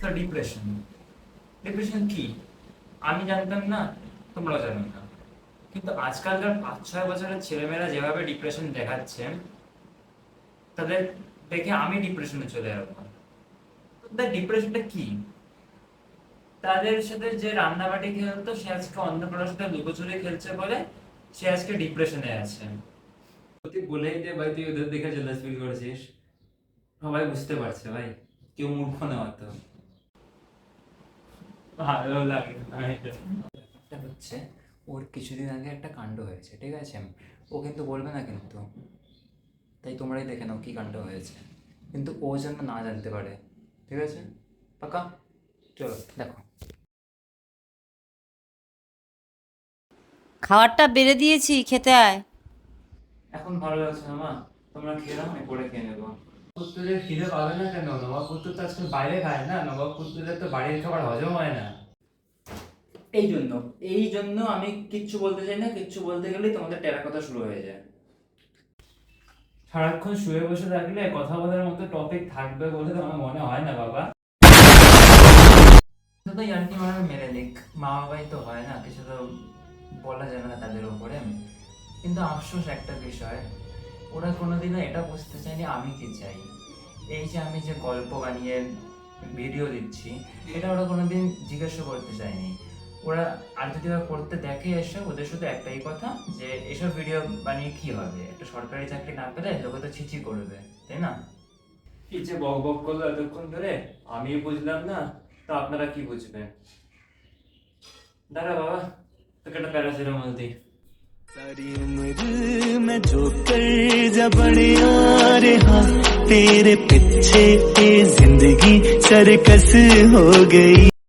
তো depression, depression কি আমি জানতাম না, তোমরাও জানো না। কিন্তু আজকালকার 5-6 বছরের ছেলেমেয়েরা যেভাবে ডিপ্রেশন দেখাচ্ছে, তাদের দেখে আমি ডিপ্রেশনে চলে যাবো। তাদের ডিপ্রেশনটা কি? তাদের সাথে যে রান্নাবাটি খেলতো সে আজকে অন্যকারোর সাথে লুকোচুরি খেলছে বলে সে আজকে ডিপ্রেশনে আছে। তুই বলেই দে ভাই, তুই ওদের দেখে জেলাস ফিল করেছিস। সবাই বুঝতে পারছে ভাই, কেউ মূর্খ না হতো। ভালো লাগে না এটা। এটা হচ্ছে ওর কিছুদিন আগে একটা কাণ্ড হয়েছে, ঠিক আছে? ও কিন্তু বলবে না কিন্তু, তাই তোমরাই দেখে নাও কি কাণ্ড হয়েছে, কিন্তু ও যেন না জানতে পারে, ঠিক আছে? পাকা? চলো দেখো। খাবারটা বেড়ে দিয়েছি, খেতে আয়। এখন ভালো লাগছে না মা, তোমরা খেয়ে নাও, আমি পরে খেয়ে নেবো। পুত্তরের খিদে পাবে না কেন? নবাব পুত্তর তো আজকে বাইরে খায় না, নবাব পুত্তরের তো বাড়ির খাবার হজম হয় না। এই জন্য আমি কিচ্ছু বলতে চাই না, কিচ্ছু বলতে গেলেই তোমাদের টেরা কথা শুরু হয়ে যায়। সারাক্ষণ শুয়ে বসে থাকলে কথা বলার মতো টপিক থাকবে বলে তো আমার মনে হয় না বাবা। তো ইয়ার্কি মারা মেরে দিক, মা বাবাই তো হয় না, কিছু তো বলা যাবে না তাদের উপরে। কিন্তু আফসোস একটা বিষয়, ওরা কোনোদিনও এটা বুঝতে চায়নি আমি কি চাই। এই যে আমি যে গল্প বানিয়ে ভিডিও দিচ্ছি, এটা ওরা কোনোদিন জিজ্ঞাসা করতে চায়নি। ওরা আর যদি ওরা করতে দেখে এসে, ওদের শুধু একটাই কথা যে এসব ভিডিও বানিয়ে কি হবে, একটা সরকারি চাকরি না পেলে লোকে তো ছিচি করবে, তাই না? কি যে বক বক করলো এতক্ষণ ধরে, আমি বুঝলাম না, তো আপনারা কি বুঝবেন? দাঁড়া বাবা, তোকে একটা প্যারাসিটামল দিই। सारी उम्र मैं जो कर जा बढ़िया रहा, तेरे पीछे ये जिंदगी सरकस हो गई।